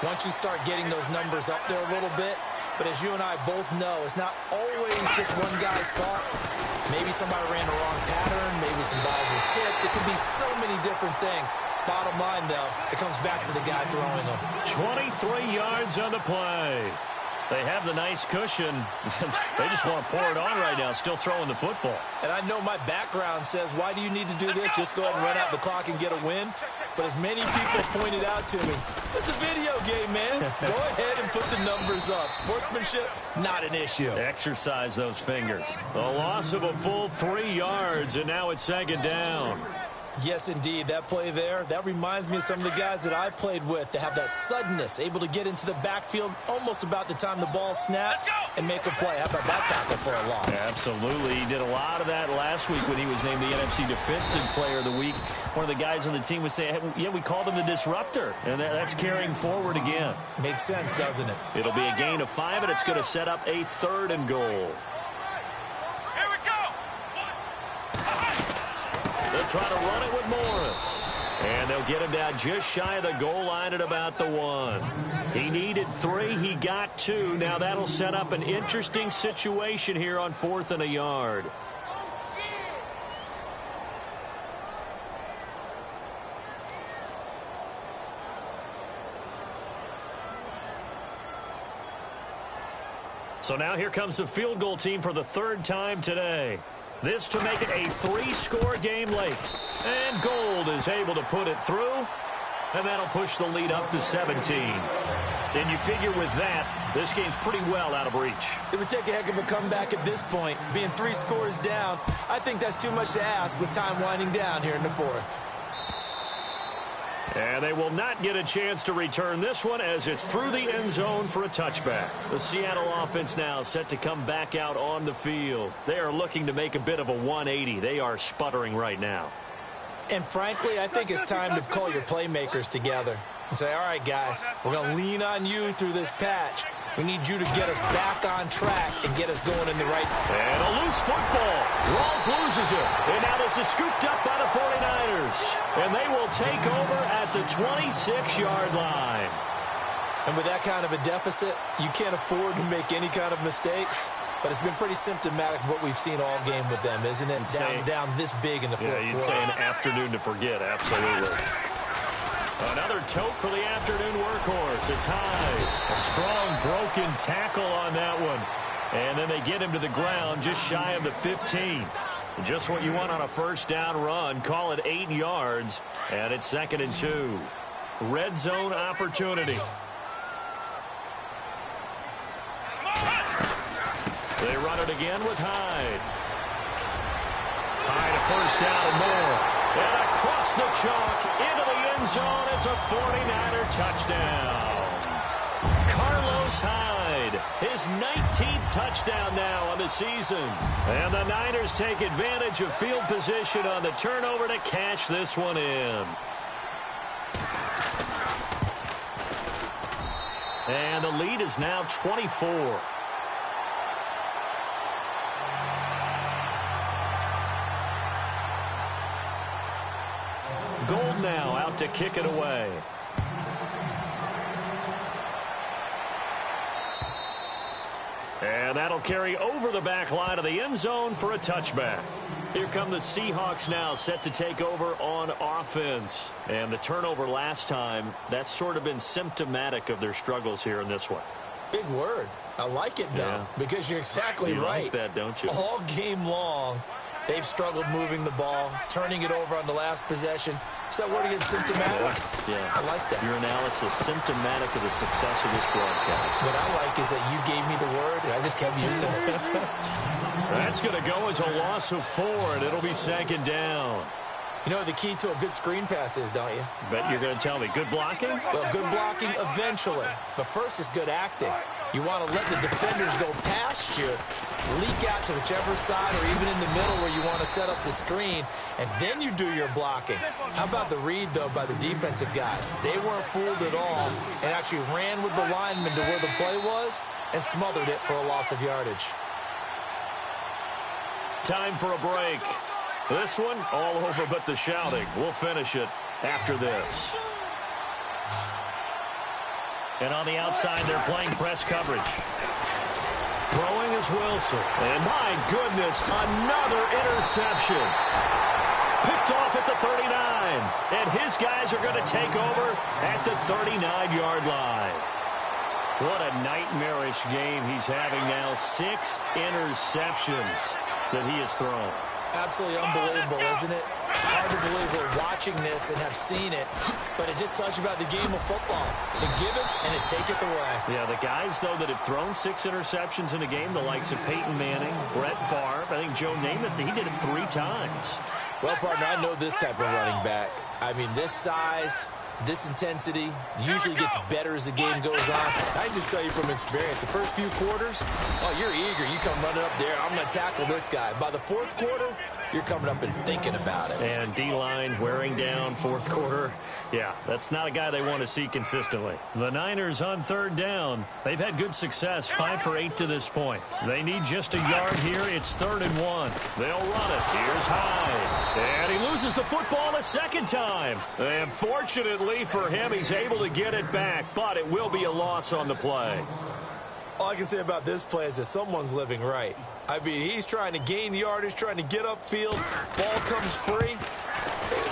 once you start getting those numbers up there a little bit. But as you and I both know, it's not always just one guy's fault. Maybe somebody ran the wrong pattern. Maybe some balls were tipped. It could be so many different things. Bottom line, though, it comes back to the guy throwing them. 23 yards on the play. They have the nice cushion. They just want to pour it on right now, still throwing the football. And I know my background says, why do you need to do this? Just go ahead and run out the clock and get a win. But as many people pointed out to me, it's a video game, man. Go ahead and put the numbers up. Sportsmanship, not an issue. Exercise those fingers. A loss of a full 3 yards, and now it's second down. Yes, indeed. That play there, that reminds me of some of the guys that I played with. They have that suddenness, able to get into the backfield almost about the time the ball snapped and make a play. How about that tackle for a loss? Yeah, absolutely. He did a lot of that last week when he was named the NFC Defensive Player of the Week. One of the guys on the team was saying, hey, yeah, we called him the disruptor, and that's carrying forward again. Makes sense, doesn't it? It'll be a gain of 5, and it's going to set up a 3rd and goal. They'll try to run it with Morris. And they'll get him down just shy of the goal line at about the 1. He needed 3. He got 2. Now that'll set up an interesting situation here on 4th and a yard. So now here comes the field goal team for the 3rd time today. This to make it a 3-score game late. And Gold is able to put it through. And that'll push the lead up to 17. And you figure with that, this game's pretty well out of reach. It would take a heck of a comeback at this point. Being 3 scores down, I think that's too much to ask with time winding down here in the 4th. And they will not get a chance to return this one as it's through the end zone for a touchback. The Seattle offense now set to come back out on the field. They are looking to make a bit of a 180. They are sputtering right now. And frankly, I think it's time to call your playmakers together and say, all right, guys, we're going to lean on you through this patch. We need you to get us back on track and get us going in the right. And a loose football. Rawls loses it. And now this is scooped up by the 49ers. And they will take over at the 26-yard line. And with that kind of a deficit, you can't afford to make any kind of mistakes. But it's been pretty symptomatic of what we've seen all game with them, isn't it? Down this big in the 4th quarter. Yeah, you'd say an afternoon to forget, absolutely. Another tote for the afternoon workhorse. It's high. A strong broken tackle on that one. And then they get him to the ground just shy of the 15. Just what you want on a 1st down run. Call it 8 yards. And it's 2nd and 2. Red zone opportunity. They run it again with Hyde. Hyde a 1st down and more. And across the chalk into the end zone. It's a 49er touchdown. Carlos Hyde, his 19th touchdown now on the season. And the Niners take advantage of field position on the turnover to cash this one in. And the lead is now 24. Gold now out to kick it away. And that'll carry over the back line of the end zone for a touchback. Here come the Seahawks now set to take over on offense. And the turnover last time, that's sort of been symptomatic of their struggles here in this one. Big word. I like it, though, because you're exactly right. You like that, don't you? All game long, they've struggled moving the ball, turning it over on the last possession. Is that word again, symptomatic? Yeah. I like that. Your analysis, symptomatic of the success of this broadcast. What I like is that you gave me the word, and I just kept using it. That's going to go as a loss of 4, and it'll be 2nd down. You know what the key to a good screen pass is, don't you? Bet you're going to tell me. Good blocking? Well, good blocking eventually. But first is good acting. You want to let the defenders go past you, leak out to whichever side or even in the middle where you want to set up the screen, and then you do your blocking. How about the read, though, by the defensive guys? They weren't fooled at all and actually ran with the lineman to where the play was and smothered it for a loss of yardage. Time for a break. This one, all over but the shouting. We'll finish it after this. And on the outside, they're playing press coverage. Throwing is Wilson. And my goodness, another interception. Picked off at the 39. And his guys are going to take over at the 39-yard line. What a nightmarish game he's having now. 6 interceptions that he has thrown. Absolutely unbelievable, isn't it? Hard to believe we're watching this and have seen it, but it just tells you about the game of football. It giveth and it taketh away. Yeah, the guys, though, that have thrown 6 interceptions in a game, the likes of Peyton Manning, Brett Favre, I think Joe Namath, he did it 3 times. Well, partner, I know this type of running back. I mean, this size, this intensity usually gets better as the game goes on. I just tell you from experience, the first few quarters, oh, you're eager. You come running up there, I'm going to tackle this guy. By the fourth quarter, you're coming up and thinking about it. And D-line wearing down fourth quarter. Yeah, that's not a guy they want to see consistently. The Niners on third down. They've had good success, 5 for 8 to this point. They need just a yard here. It's 3rd and 1. They'll run it. Here's Hyde. And he loses the football a second time. And fortunately for him, he's able to get it back, but it will be a loss on the play. All I can say about this play is that someone's living right. I mean, he's trying to gain yardage, trying to get upfield. Ball comes free.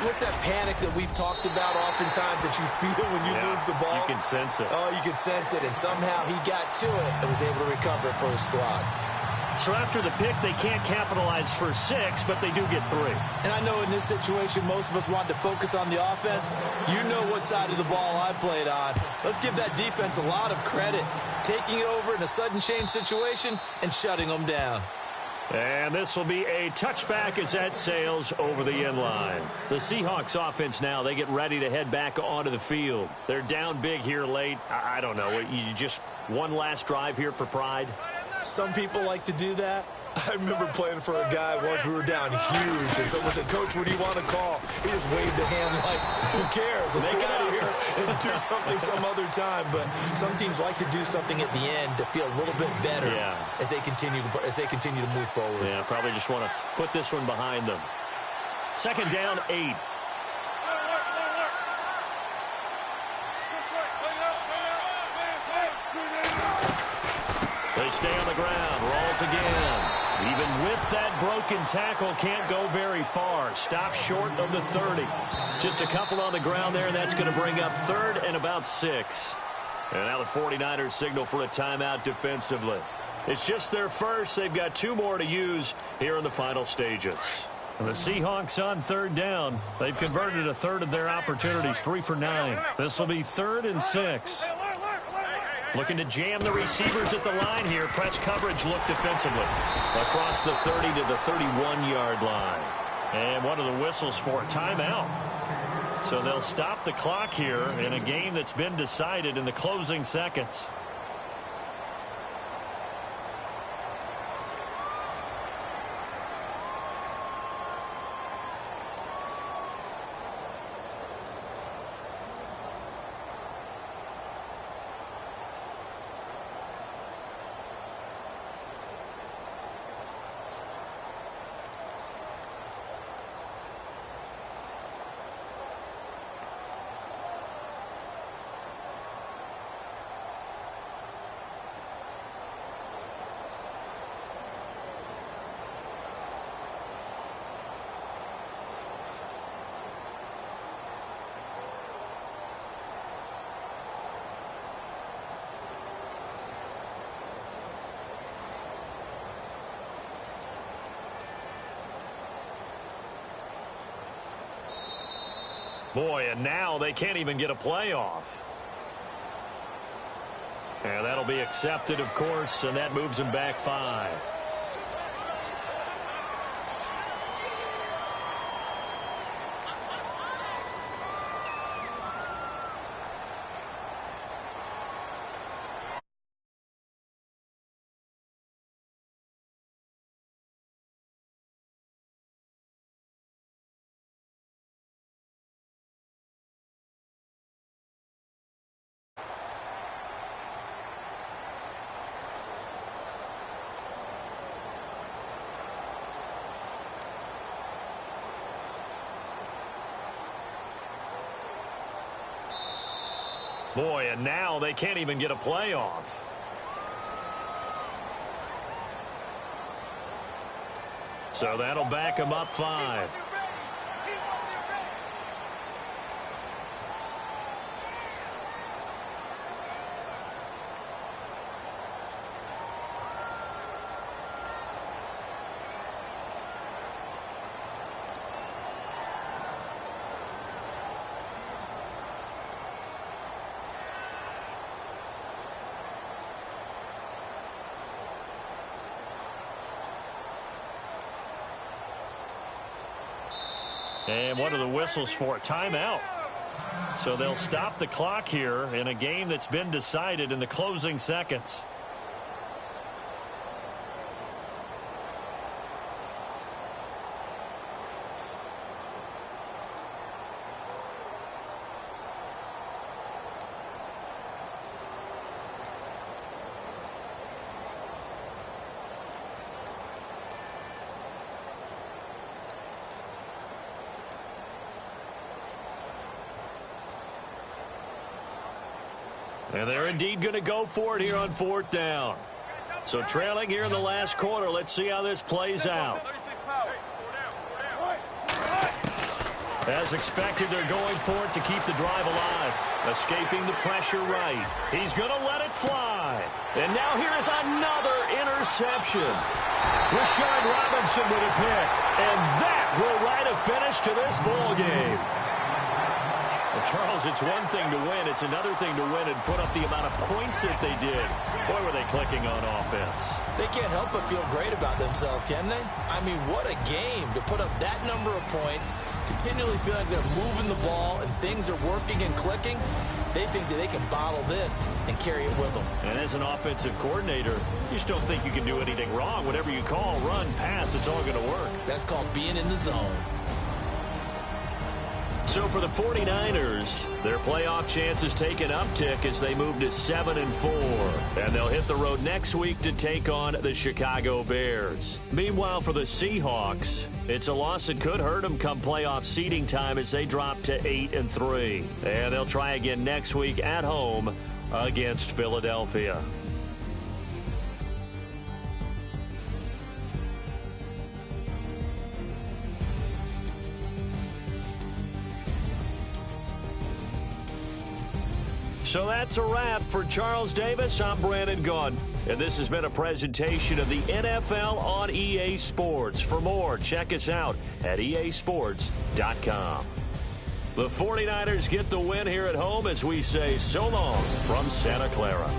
What's that panic that we've talked about oftentimes that you feel when you lose the ball? You can sense it. Oh, you can sense it. And somehow he got to it and was able to recover it for his squad. So after the pick, they can't capitalize for 6, but they do get 3. And I know in this situation, most of us want to focus on the offense. You know what side of the ball I played on. Let's give that defense a lot of credit. Taking it over in a sudden change situation and shutting them down. And this will be a touchback as that sails over the end line. The Seahawks offense now, they get ready to head back onto the field. They're down big here late. I don't know. You just one last drive here for pride? Some people like to do that. I remember playing for a guy once. We were down huge, and someone said, "Coach, what do you want to call?" He just waved a hand like, "Who cares? Let's get out of here and do something some other time." But some teams like to do something at the end to feel a little bit better as they continue to move forward. Yeah, probably just want to put this one behind them. 2nd down, 8. They stay on the ground. Rolls again. Even with that broken tackle, can't go very far. Stop short of the 30. Just a couple on the ground there, and that's going to bring up 3rd and about 6. And now the 49ers signal for a timeout defensively. It's just their first. They've got 2 more to use here in the final stages. And the Seahawks on 3rd down. They've converted a third of their opportunities, 3 for 9. This will be 3rd and 6. Looking to jam the receivers at the line here. Press coverage look defensively. Across the 30 to the 31-yard line. And one of the whistles for a timeout. So they'll stop the clock here in a game that's been decided in the closing seconds. Boy, and now they can't even get a playoff. And that'll be accepted, of course, and that moves them back 5. Boy, and now they can't even get a playoff. So that'll back them up 5. And what are the whistles for? Timeout. So they'll stop the clock here in a game that's been decided in the closing seconds. And they're indeed going to go for it here on 4th down. So trailing here in the last quarter. Let's see how this plays out. As expected, they're going for it to keep the drive alive. Escaping the pressure right. He's going to let it fly. And now here is another interception. Rashard Robinson with a pick. And that will write a finish to this ball game. Well, Charles, it's one thing to win. It's another thing to win and put up the amount of points that they did. Boy, were they clicking on offense. They can't help but feel great about themselves, can they? I mean, what a game to put up that number of points, continually feel like they're moving the ball and things are working and clicking. They think that they can bottle this and carry it with them. And as an offensive coordinator, you just don't think you can do anything wrong. Whatever you call, run, pass, it's all going to work. That's called being in the zone. So for the 49ers, their playoff chances take an uptick as they move to 7-4. And they'll hit the road next week to take on the Chicago Bears. Meanwhile, for the Seahawks, it's a loss that could hurt them come playoff seeding time as they drop to 8-3. And they'll try again next week at home against Philadelphia. So that's a wrap. For Charles Davis, I'm Brandon Gunn. And this has been a presentation of the NFL on EA Sports. For more, check us out at easports.com. The 49ers get the win here at home as we say so long from Santa Clara.